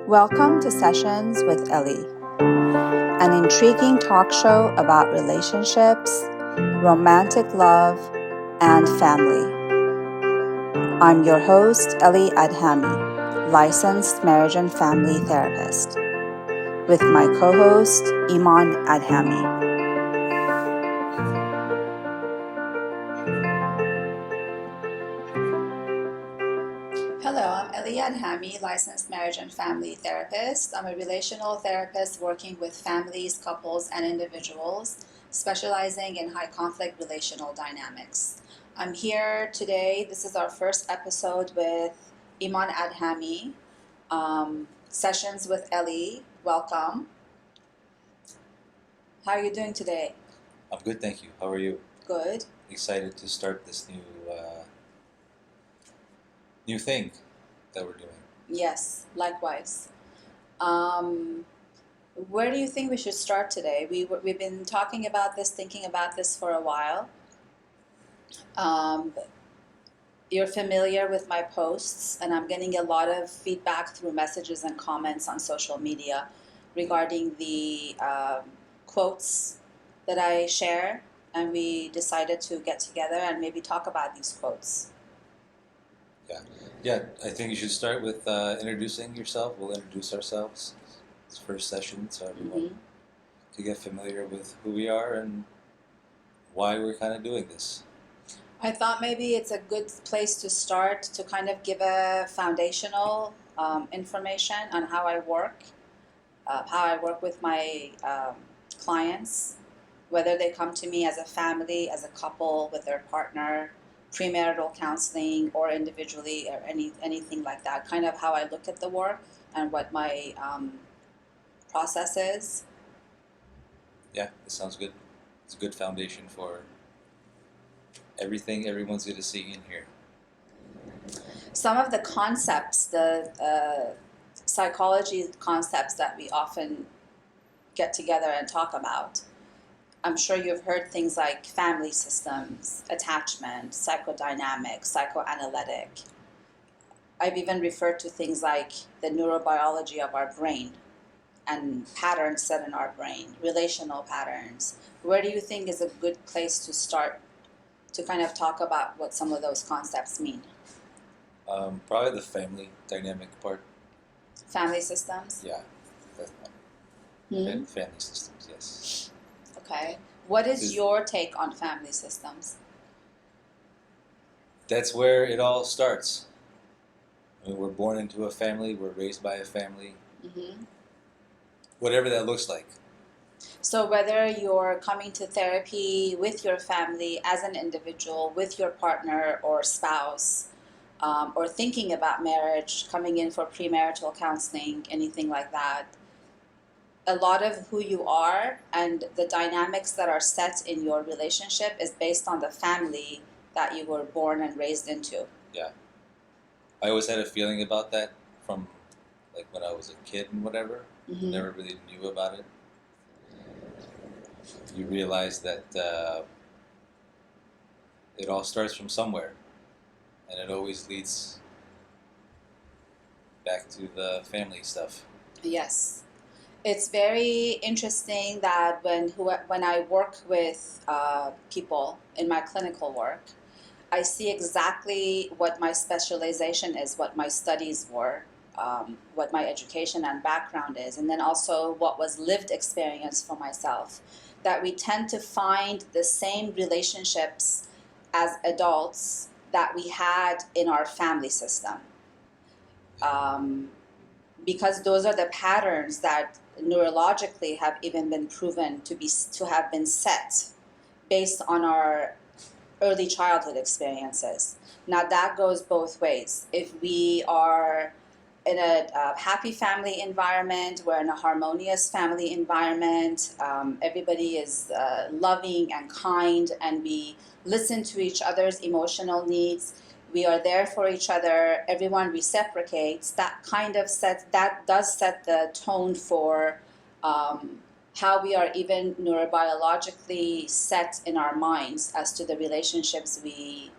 Welcome to Sessions with Ellie, an intriguing talk show about relationships, romantic love, and family. I'm your host, Ellie Adhami, licensed marriage and family therapist, with my co-host, Iman Adhami. Hello, I'm Ellie Adhami, licensed marriage and family therapist. I'm a relational therapist working with families, couples, and individuals, specializing in high conflict relational dynamics. I'm here today. This is our first episode with Iman Adhami, Sessions with Ellie. Welcome. How are you doing today? I'm good, thank you. How are you? Good. Excited to start this new thing that we're doing. Yes, likewise. Where do you think we should start today? We've been talking about this, thinking about this for a while. You're familiar with my posts, and I'm getting a lot of feedback through messages and comments on social media regarding the quotes that I share, and we decided to get together and maybe talk about these quotes. Yeah, I think you should start with introducing yourself. We'll introduce ourselves. It's first session, so everyone to get familiar with who we are and why we're kind of doing this. I thought maybe it's a good place to start to kind of give a foundational information on how I work with my clients, whether they come to me as a family, as a couple, with their partner, premarital counseling, or individually, or anything like that. Kind of how I look at the work and what my process is. Yeah, it sounds good. It's a good foundation for everything everyone's going to see in here. Some of the concepts, the psychology concepts that we often get together and talk about. I'm sure you've heard things like family systems, attachment, psychodynamic, psychoanalytic. I've even referred to things like the neurobiology of our brain and patterns set in our brain, relational patterns. Where do you think is a good place to start to kind of talk about what some of those concepts mean? Probably the family dynamic part. Family systems? Yeah, definitely. Family systems, yes. Okay. What is your take on family systems? That's where it all starts. I mean, we're born into a family, we're raised by a family, whatever that looks like. So whether you're coming to therapy with your family as an individual, with your partner or spouse, or thinking about marriage, coming in for premarital counseling, anything like that, a lot of who you are and the dynamics that are set in your relationship is based on the family that you were born and raised into. Yeah. I always had a feeling about that from like when I was a kid and whatever. Never really knew about it. You realize that it all starts from somewhere, and it always leads back to the family stuff. Yes. It's very interesting that when I work with people in my clinical work, I see exactly what my specialization is, what my studies were, what my education and background is, and then also what was lived experience for myself. That we tend to find the same relationships as adults that we had in our family system. Because those are the patterns that neurologically have even been proven to have been set based on our early childhood experiences. Now that goes both ways. If we are in a happy family environment, we're in a harmonious family environment, everybody is loving and kind, and we listen to each other's emotional needs, we are there for each other, everyone reciprocates, that does set the tone for how we are even neurobiologically set in our minds as to the relationships we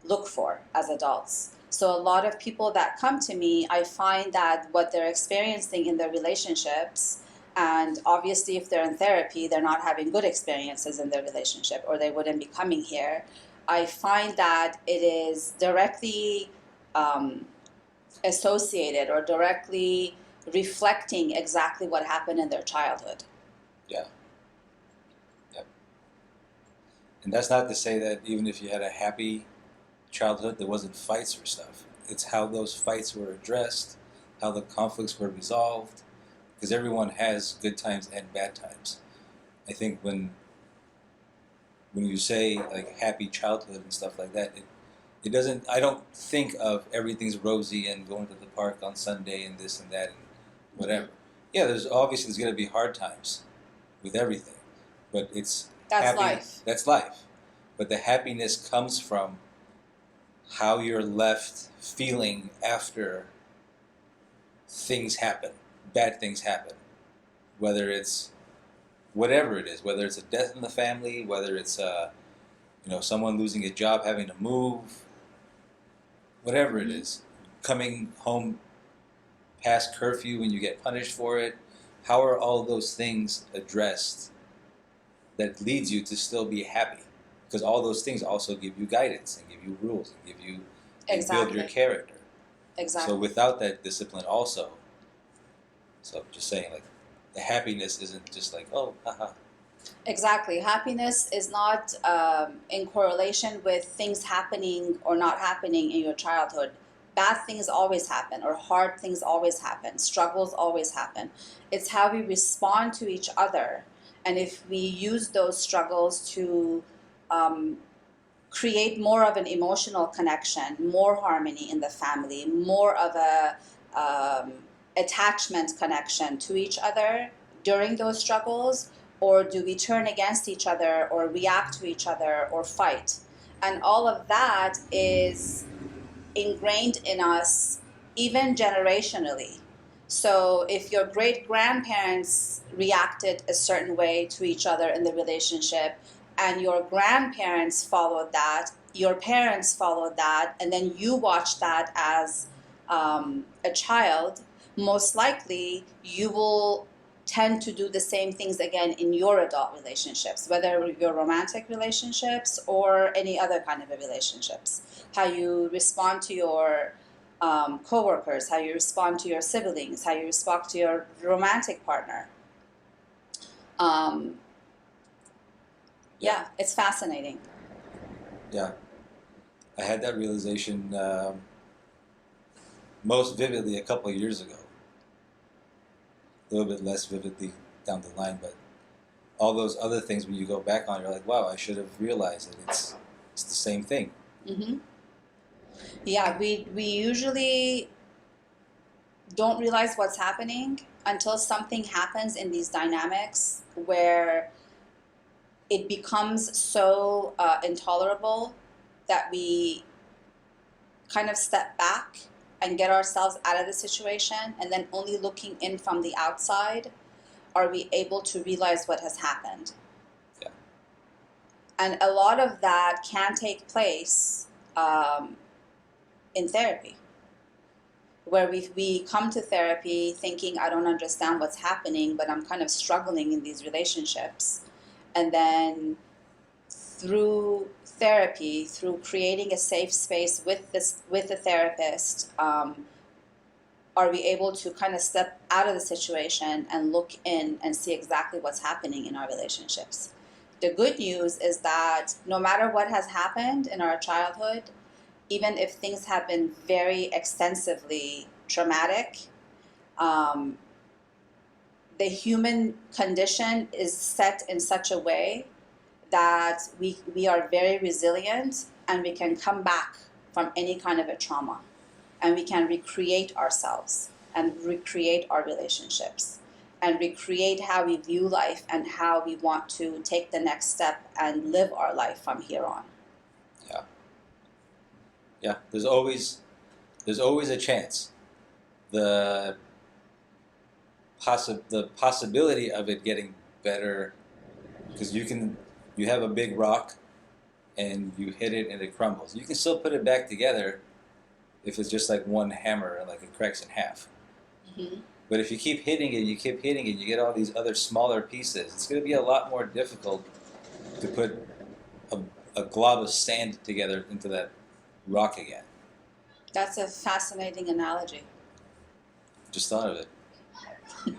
look for as adults. So a lot of people that come to me, I find that what they're experiencing in their relationships, and obviously if they're in therapy, they're not having good experiences in their relationship or they wouldn't be coming here. I find that it is directly associated or directly reflecting exactly what happened in their childhood. Yeah. Yep. And that's not to say that even if you had a happy childhood, there wasn't fights or stuff. It's how those fights were addressed, how the conflicts were resolved, because everyone has good times and bad times. I think when you say like happy childhood and stuff like that, it doesn't. I don't think of everything's rosy and going to the park on Sunday and this and that and whatever. Yeah, there's going to be hard times with everything, but it's That's happy. life. That's life. But the happiness comes from how you're left feeling after things happen, bad things happen, whether it's whatever it is, whether it's a death in the family, whether it's someone losing a job, having to move, whatever it is, coming home past curfew and you get punished for it. How are all those things addressed that leads you to still be happy? Because all those things also give you guidance and give you rules and give you build your character. Exactly. So without that discipline also, so just saying like the happiness isn't just like, oh, haha. Exactly. Happiness is not in correlation with things happening or not happening in your childhood. Bad things always happen, or hard things always happen. Struggles always happen. It's how we respond to each other. And if we use those struggles to create more of an emotional connection, more harmony in the family, more of a attachment connection to each other during those struggles, or do we turn against each other or react to each other or fight? And all of that is ingrained in us even generationally. So if your great grandparents reacted a certain way to each other in the relationship, and your grandparents followed that, your parents followed that, and then you watched that as a child, most likely you will tend to do the same things again in your adult relationships, whether your romantic relationships or any other kind of a relationships. How you respond to your coworkers, how you respond to your siblings, how you respond to your romantic partner. Yeah, it's fascinating. Yeah, I had that realization most vividly a couple of years ago. A little bit less vividly down the line, but all those other things when you go back on, you're like, wow, I should have realized that it's the same thing. Mm-hmm. Yeah, we usually don't realize what's happening until something happens in these dynamics where it becomes so intolerable that we kind of step back and get ourselves out of the situation, and then only looking in from the outside are we able to realize what has happened. Yeah. And a lot of that can take place in therapy, where we come to therapy thinking, I don't understand what's happening, but I'm kind of struggling in these relationships. And then through therapy, through creating a safe space with the therapist, are we able to kind of step out of the situation and look in and see exactly what's happening in our relationships. The good news is that no matter what has happened in our childhood, even if things have been very extensively traumatic, the human condition is set in such a way that we are very resilient, and we can come back from any kind of a trauma, and we can recreate ourselves and recreate our relationships and recreate how we view life and how we want to take the next step and live our life from here on. Yeah. Yeah, there's always a chance. The possibility of it getting better, because you have a big rock and you hit it and it crumbles. You can still put it back together if it's just like one hammer and like it cracks in half. Mm-hmm. But if you keep hitting it, you get all these other smaller pieces. It's going to be a lot more difficult to put a glob of sand together into that rock again. That's a fascinating analogy. Just thought of it.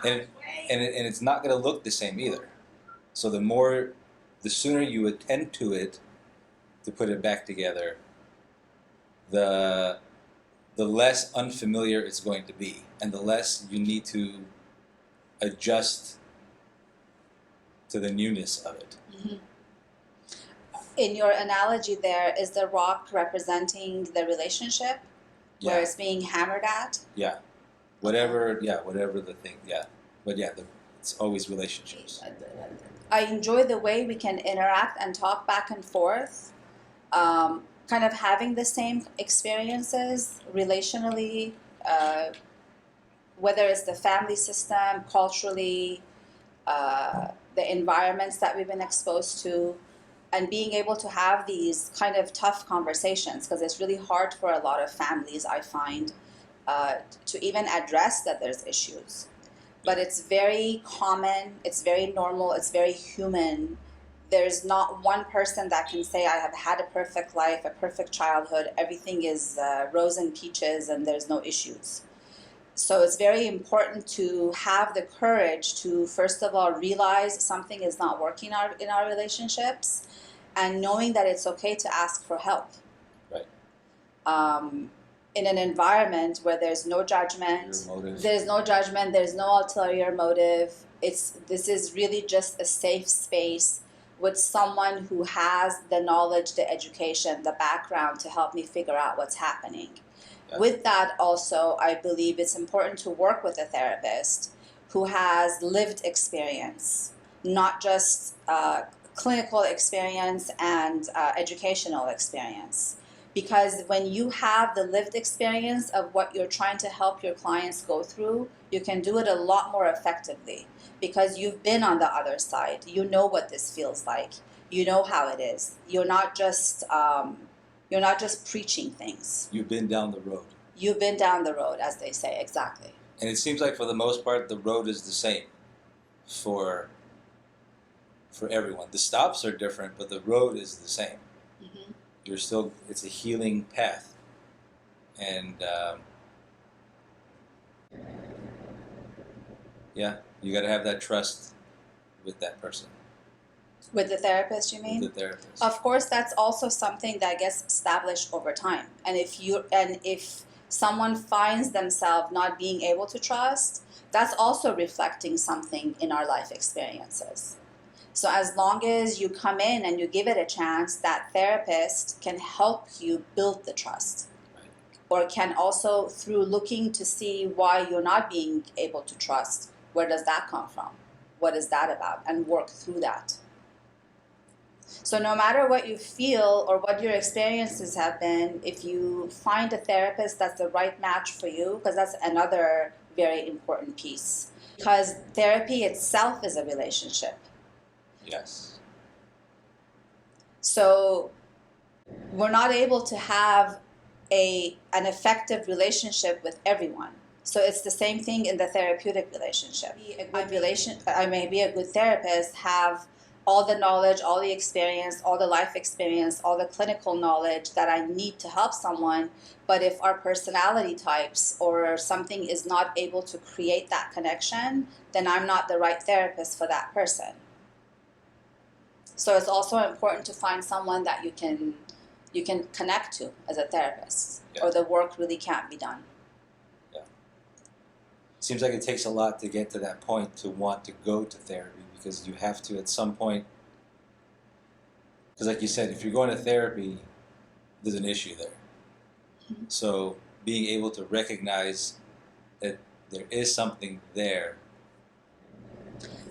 And it's not going to look the same either. So the sooner you attend to it to put it back together, the less unfamiliar it's going to be, and the less you need to adjust to the newness of it. Mm-hmm. In your analogy there, is the rock representing the relationship where it's being hammered at? Yeah. Whatever the thing, yeah. But yeah, it's always relationships. I enjoy the way we can interact and talk back and forth, kind of having the same experiences relationally, whether it's the family system, culturally, the environments that we've been exposed to, and being able to have these kind of tough conversations, because it's really hard for a lot of families, I find, to even address that there's issues. But it's very common, it's very normal, it's very human. There's not one person that can say, I have had a perfect life, a perfect childhood, everything is rose and peaches and there's no issues. So it's very important to have the courage to, first of all, realize something is not working in our relationships, and knowing that it's okay to ask for help. Right. In an environment where there's no judgment, there's no ulterior motive. This is really just a safe space with someone who has the knowledge, the education, the background to help me figure out what's happening. Yeah. With that also, I believe it's important to work with a therapist who has lived experience, not just clinical experience and educational experience. Because when you have the lived experience of what you're trying to help your clients go through, you can do it a lot more effectively, because you've been on the other side. You know what this feels like. You know how it is. You're not just preaching things. You've been down the road. You've been down the road, as they say, exactly. And it seems like for the most part, the road is the same for everyone. The stops are different, but the road is the same. Mm-hmm. It's a healing path. And yeah, you got to have that trust with that person. With the therapist, you mean? With the therapist. Of course, that's also something that gets established over time. And if someone finds themselves not being able to trust, that's also reflecting something in our life experiences. So as long as you come in and you give it a chance, that therapist can help you build the trust. Right. Or can also, through looking to see why you're not being able to trust, where does that come from? What is that about? And work through that. So no matter what you feel or what your experiences have been, if you find a therapist that's the right match for you, because that's another very important piece. Because therapy itself is a relationship. Yes. So we're not able to have an effective relationship with everyone. So it's the same thing in the therapeutic relationship. I may be a good therapist, have all the knowledge, all the experience, all the life experience, all the clinical knowledge that I need to help someone. But if our personality types or something is not able to create that connection, then I'm not the right therapist for that person. So it's also important to find someone that you can connect to as a therapist, yeah. Or the work really can't be done. Yeah. Seems like it takes a lot to get to that point to want to go to therapy, because you have to at some point, because like you said, if you're going to therapy, there's an issue there. Mm-hmm. So being able to recognize that there is something there.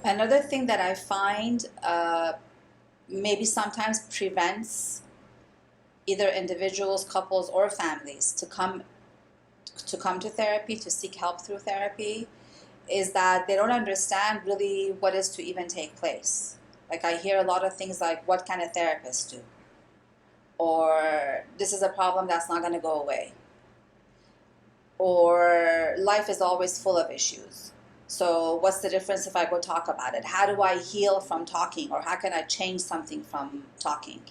Another thing that I find maybe sometimes prevents either individuals, couples, or families to come to therapy, to seek help through therapy, is that they don't understand really what is to even take place. Like I hear a lot of things like, what can a therapist do? Or this is a problem that's not going to go away. or life is always full of issues. So what's the difference if I go talk about it? How do I heal from talking, or how can I change something from talking?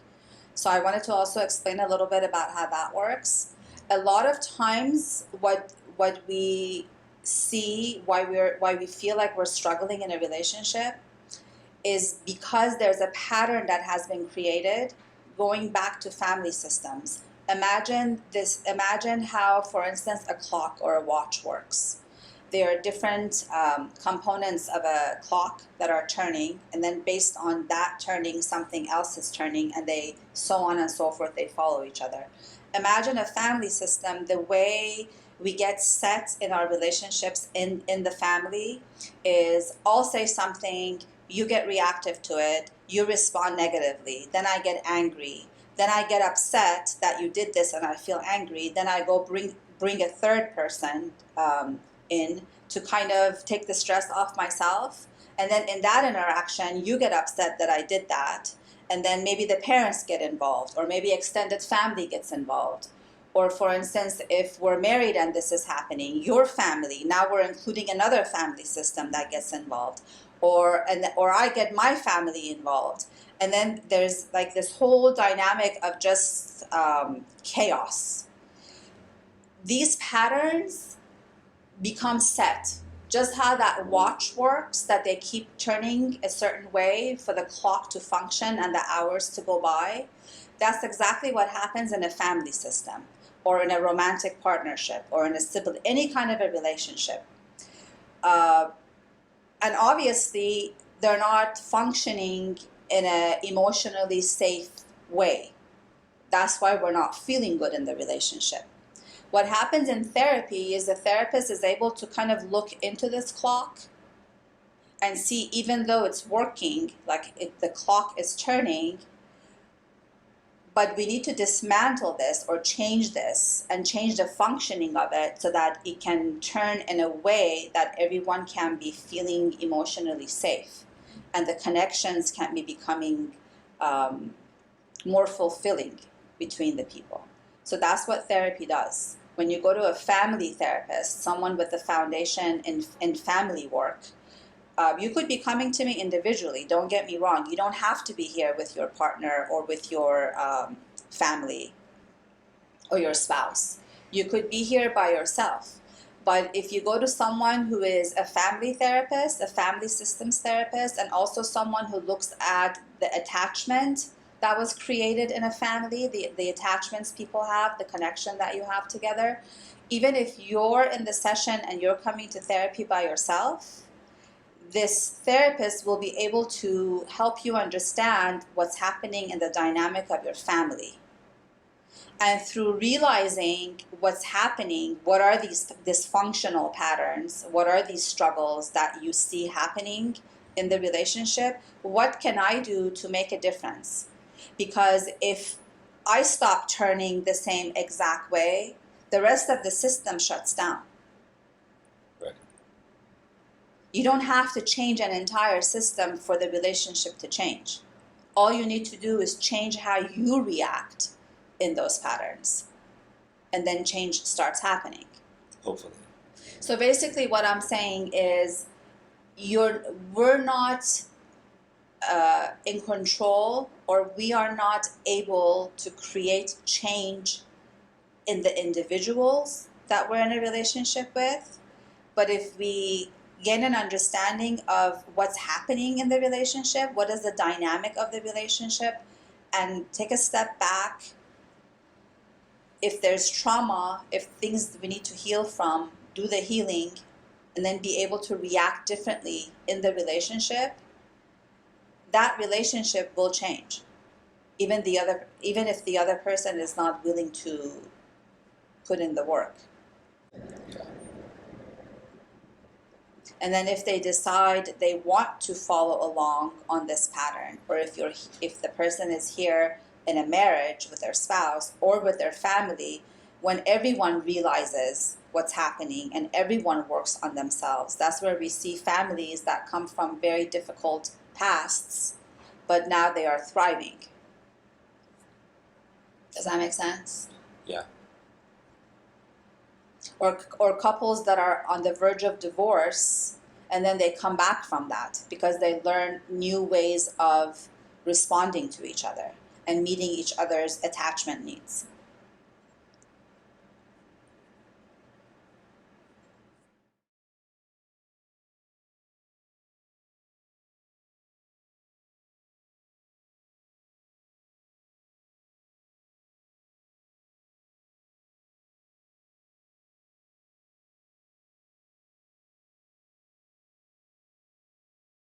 So I wanted to also explain a little bit about how that works. A lot of times what we see, why we feel like we're struggling in a relationship, is because there's a pattern that has been created going back to family systems. Imagine how, for instance, a clock or a watch works. There are different components of a clock that are turning, and then based on that turning, something else is turning, and they so on and so forth, they follow each other. Imagine a family system. The way we get set in our relationships in the family is, I'll say something, you get reactive to it, you respond negatively, then I get angry, then I get upset that you did this and I feel angry, then I go bring a third person in to kind of take the stress off myself, and then in that interaction you get upset that I did that, and then maybe the parents get involved, or maybe extended family gets involved. Or for instance, if we're married and this is happening, your family, now we're including another family system that gets involved, or I get my family involved, and then there's like this whole dynamic of just chaos. These patterns become set. Just how that watch works, that they keep turning a certain way for the clock to function and the hours to go by, that's exactly what happens in a family system, or in a romantic partnership, or in a sibling, any kind of a relationship. And obviously, they're not functioning in an emotionally safe way. That's why we're not feeling good in the relationship. What happens in therapy is the therapist is able to kind of look into this clock and see, even though it's working, like the clock is turning, but we need to dismantle this or change this and change the functioning of it so that it can turn in a way that everyone can be feeling emotionally safe, and the connections can be becoming more fulfilling between the people. So that's what therapy does. When you go to a family therapist, someone with a foundation in family work, you could be coming to me individually. Don't get me wrong. You don't have to be here with your partner or with your family or your spouse. You could be here by yourself. But if you go to someone who is a family therapist, a family systems therapist, and also someone who looks at the attachment that was created in a family, the attachments people have, the connection that you have together, even if you're in the session and you're coming to therapy by yourself, this therapist will be able to help you understand what's happening in the dynamic of your family. And through realizing what's happening, what are these dysfunctional patterns, what are these struggles that you see happening in the relationship, what can I do to make a difference? Because if I stop turning the same exact way, the rest of the system shuts down. Right. You don't have to change an entire system for the relationship to change. All you need to do is change how you react in those patterns, and then change starts happening. Hopefully. So basically what I'm saying is we're not in control, or we are not able to create change in the individuals that we're in a relationship with. But if we gain an understanding of what's happening in the relationship, what is the dynamic of the relationship, and take a step back, if there's trauma, if things we need to heal from, do the healing, and then be able to react differently in the relationship, that relationship will change. Even if the other person is not willing to put in the work. And then if they decide they want to follow along on this pattern, or if the person is here in a marriage with their spouse or with their family, when everyone realizes what's happening and everyone works on themselves, that's where we see families that come from very difficult pasts, but now they are thriving. Does that make sense? Yeah. or couples that are on the verge of divorce and then they come back from that because they learn new ways of responding to each other and meeting each other's attachment needs.